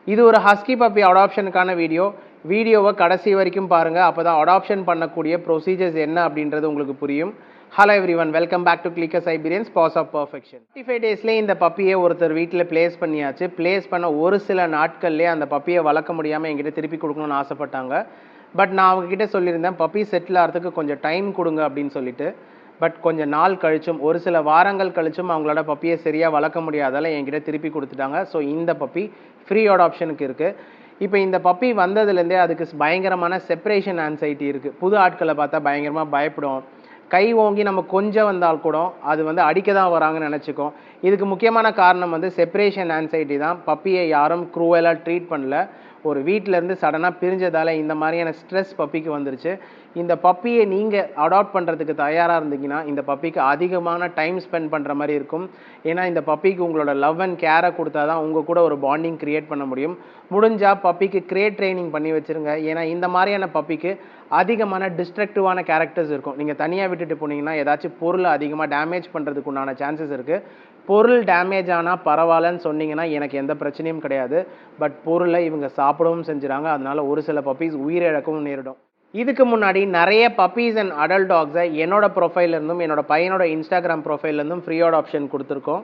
இது ஒரு husky puppy அடாப்ஷனுக்கான வீடியோவை கடைசி வரைக்கும் பாருங்கள். அப்போ தான் அடாப்ஷன் பண்ணக்கூடிய ப்ரொசீஜர்ஸ் என்ன அப்படின்றது உங்களுக்கு புரியும். Hello everyone, welcome back to clicker Siberians paws of perfection. 35 டேஸ்லேயே இந்த பப்பியை ஒருத்தர் வீட்டில் பிளேஸ் பண்ணியாச்சு. பிளேஸ் பண்ண ஒரு சில நாட்கள்லேயே அந்த பப்பியை வளர்க்க முடியாமல் என்கிட்ட திருப்பி கொடுக்கணும்னு ஆசைப்பட்டாங்க. பட் நான் அவங்ககிட்ட சொல்லியிருந்தேன், பப்பி செட்டில் ஆகிறதுக்கு கொஞ்சம் டைம் கொடுங்க அப்படின்னு சொல்லிட்டு. பட் கொஞ்சம் நாள் கழிச்சும், ஒரு சில வாரங்கள் கழிச்சும் அவங்களோட பப்பியை சரியாக வளர்க்க முடியாதால என்கிட்ட திருப்பி கொடுத்துட்டாங்க. ஸோ இந்த பப்பி ஃப்ரீ அடாப்ஷனுக்கு இருக்குது. இப்போ இந்த பப்பி வந்ததுலேருந்தே அதுக்கு பயங்கரமான செப்பரேஷன் ஆன்சைட்டி இருக்குது. புது ஆட்களை பார்த்தா பயங்கரமாக பயப்படும். கை ஓங்கி நம்ம கொஞ்சம் வந்தால் கூட அது அடிக்க தான் வராங்கன்னு நினச்சிக்கும். இதுக்கு முக்கியமான காரணம் செப்பரேஷன் ஆன்சைட்டி தான். பப்பியை யாரும் க்ரூவலாக ட்ரீட் பண்ணல. ஒரு வீட்டிலேருந்து சடனாக பிரிஞ்சதால் இந்த மாதிரியான ஸ்ட்ரெஸ் பப்பிக்கு வந்துருச்சு. இந்த பப்பியை நீங்கள் அடாப்ட் பண்ணுறதுக்கு தயாராக இருந்தீங்கன்னா இந்த பப்பிக்கு அதிகமான டைம் ஸ்பெண்ட் பண்ணுற மாதிரி இருக்கும். ஏன்னா இந்த பப்பிக்கு உங்களோட லவ் அண்ட் கேரை கொடுத்தா தான் உங்கள் கூட ஒரு பாண்டிங் க்ரியேட் பண்ண முடியும். முடிஞ்சால் பப்பிக்கு கிரியேட் ட்ரைனிங் பண்ணி வச்சுருங்க. ஏன்னா இந்த மாதிரியான பப்பிக்கு அதிகமான டிஸ்ட்ரக்டிவான கேரக்டர்ஸ் இருக்கும். நீங்கள் தனியாக விட்டுட்டு போனீங்கன்னா ஏதாச்சும் பொருளை அதிகமாக டேமேஜ் பண்ணுறதுக்கு உண்டான சான்சஸ் இருக்குது. பொருள் டேமேஜ் ஆனால் பரவாயில்லன்னு சொன்னீங்கன்னா எனக்கு எந்த பிரச்சனையும் கிடையாது. பட் பொருளை இவங்க சாப்பிடவும் செஞ்சுறாங்க. அதனால ஒரு சில பப்பீஸ் உயிரிழக்கவும் நேரிடும். இதுக்கு முன்னாடி நிறைய பப்பீஸ் அண்ட் அடல்ட் டாக்ஸை என்னோட ப்ரொஃபைல்லேருந்தும் என்னோட பையனோட இன்ஸ்டாகிராம் ப்ரொஃபைல்லேருந்தும் ஃப்ரீ ஆப்ஷன் கொடுத்துருக்கோம்.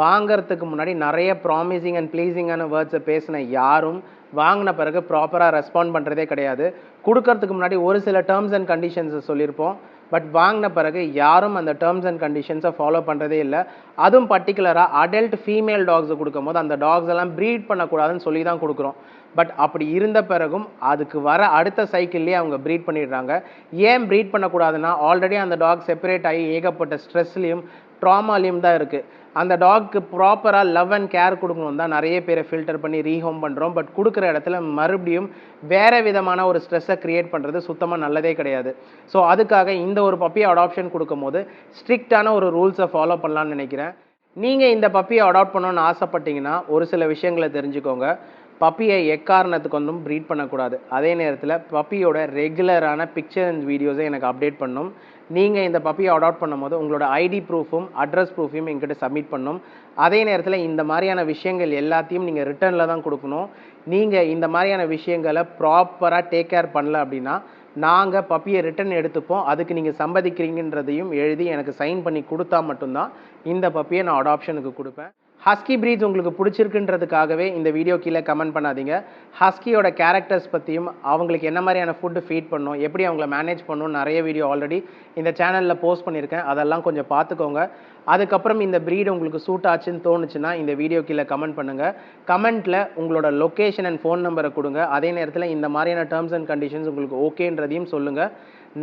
வாங்கிறதுக்கு முன்னாடி நிறைய ப்ராமிசிங் அண்ட் ப்ளீஸிங்கான வேர்ட்ஸை பேசின யாரும் வாங்கின பிறகு ப்ராப்பராக ரெஸ்பாண்ட் பண்ணுறதே கிடையாது. கொடுக்கறதுக்கு முன்னாடி ஒரு சில டேர்ம்ஸ் அண்ட் கண்டிஷன்ஸை சொல்லியிருப்போம். பட் வாங்கின பிறகு யாரும் அந்த டேர்ம்ஸ் அண்ட் கண்டிஷன்ஸை ஃபாலோ பண்ணுறதே இல்லை. அதுவும் பர்டிகுலராக அடல்ட் ஃபீமேல் டாக்ஸை கொடுக்கும் போது அந்த டாக்ஸ் எல்லாம் ப்ரீட் பண்ணக்கூடாதுன்னு சொல்லி தான் கொடுக்குறோம். பட் அப்படி இருந்த பிறகும் அதுக்கு வர அடுத்த சைக்கிள்லேயே அவங்க ப்ரீட் பண்ணிடுறாங்க. ஏன் ப்ரீட் பண்ணக்கூடாதுன்னா, ஆல்ரெடி அந்த டாக் செப்பரேட் ஆகி ஏகப்பட்ட ஸ்ட்ரெஸ்லையும் ட்ராமாலையும் தான் இருக்குது. அந்த டாக்கு ப்ராப்பராக லவ் அண்ட் கேர் கொடுக்கணும் தான் நிறைய பேரை ஃபில்டர் பண்ணி ரீஹோம் பண்ணுறோம். பட் கொடுக்குற இடத்துல மறுபடியும் வேறு விதமான ஒரு ஸ்ட்ரெஸ்ஸை க்ரியேட் பண்ணுறது சுத்தமாக நல்லதே கிடையாது. ஸோ அதுக்காக இந்த ஒரு பப்பியை அடாப்ஷன் கொடுக்கும் போது ஸ்ட்ரிக்டான ஒரு ரூல்ஸை ஃபாலோ பண்ணலான்னு நினைக்கிறேன். நீங்கள் இந்த பப்பியை அடாப்ட் பண்ணணும்னு ஆசைப்பட்டீங்கன்னா ஒரு சில விஷயங்களை தெரிஞ்சுக்கோங்க. பப்பியை எக்காரணத்துக்கு ஒன்றும் ப்ரீட் பண்ணக்கூடாது. அதே நேரத்தில் பப்பியோட ரெகுலரான பிக்சர் அண்ட் வீடியோஸை எனக்கு அப்டேட் பண்ணணும். நீங்கள் இந்த பப்பியை அடாப்ட் பண்ணும்போது உங்களோட ஐடி ப்ரூஃபும் அட்ரஸ் ப்ரூஃபையும் எங்கிட்ட சப்மிட் பண்ணணும். அதே நேரத்தில் இந்த மாதிரியான விஷயங்கள் எல்லாத்தையும் நீங்கள் ரிட்டர்னில் தான் கொடுக்கணும். நீங்கள் இந்த மாதிரியான விஷயங்களை ப்ராப்பராக டேக் கேர் பண்ணல அப்படின்னா நாங்கள் பப்பியை ரிட்டர்ன் எடுத்துப்போம். அதுக்கு நீங்கள் சம்மதிக்கிறீங்கன்றதையும் எழுதி எனக்கு சைன் பண்ணி கொடுத்தா மட்டும்தான் இந்த பப்பியை நான் அடாப்ஷனுக்கு கொடுப்பேன். ஹஸ்கி ப்ரீட்ஸ் உங்களுக்கு பிடிச்சிருக்குன்றதுக்காகவே இந்த வீடியோ கீழே கமெண்ட் பண்ணாதீங்க. ஹஸ்கியோட கேரக்டர்ஸ் பற்றியும் அவங்களுக்கு என்ன மாதிரியான ஃபுட்டு ஃபீட் பண்ணணும், எப்படி அவங்கள மேனேஜ் பண்ணணும் நிறைய வீடியோ ஆல்ரெடி இந்த சேனலில் போஸ்ட் பண்ணியிருக்கேன். அதெல்லாம் கொஞ்சம் பார்த்துக்கோங்க. அதுக்கப்புறம் இந்த ப்ரீட் உங்களுக்கு சூட் ஆச்சுன்னு தோணுச்சுன்னா இந்த வீடியோ கீழே கமெண்ட் பண்ணுங்கள். கமெண்ட்டில் உங்களோட லொக்கேஷன் அண்ட் ஃபோன் நம்பரை கொடுங்க. அதே நேரத்தில் இந்த மாதிரியான டேர்ம்ஸ் அண்ட் கண்டிஷன்ஸ் உங்களுக்கு ஓகேன்றதையும் சொல்லுங்கள்.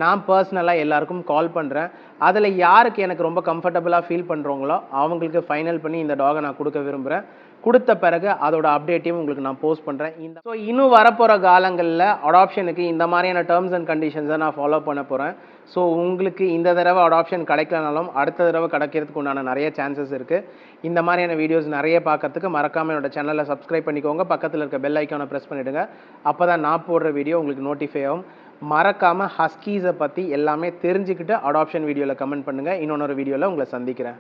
நான் பர்சனலாக எல்லாருக்கும் கால் பண்ணுறேன். அதில் யாருக்கு எனக்கு ரொம்ப கம்ஃபர்டபுளாக ஃபீல் பண்ணுறவங்களோ அவங்களுக்கு ஃபைனல் பண்ணி இந்த டாகை நான் கொடுக்க விரும்புகிறேன். கொடுத்த பிறகு அதோட அப்டேட்டையும் உங்களுக்கு நான் போஸ்ட் பண்ணுறேன். ஸோ இன்னும் வரப்போகிற காலங்களில் அடாப்ஷனுக்கு இந்த மாதிரியான டேர்ம்ஸ் அண்ட் கண்டிஷன்ஸை நான் ஃபாலோ பண்ண போகிறேன். ஸோ உங்களுக்கு இந்த தடவை அடாப்ஷன் கிடைக்கலனாலும் அடுத்த தடவை கிடைக்கிறதுக்கு உண்டான நிறைய சான்சஸ் இருக்குது. இந்த மாதிரியான வீடியோஸ் நிறைய பார்க்கறதுக்கு மறக்காமல் என்னோட சேனலை சப்ஸ்கிரைப் பண்ணிக்கோங்க. பக்கத்தில் இருக்க பெல் ஐக்கானை ப்ரெஸ் பண்ணிவிடுங்க. அப்போ தான் நான் போடுற வீடியோ உங்களுக்கு நோட்டிஃபை ஆகும். மறக்காமல் ஹஸ்கீஸை பற்றி எல்லாமே தெரிஞ்சுக்கிட்டு அடாப்ஷன் வீடியோவில் கமெண்ட் பண்ணுங்கள். இன்னொரு வீடியோவில் உங்களை சந்திக்கிறேன்.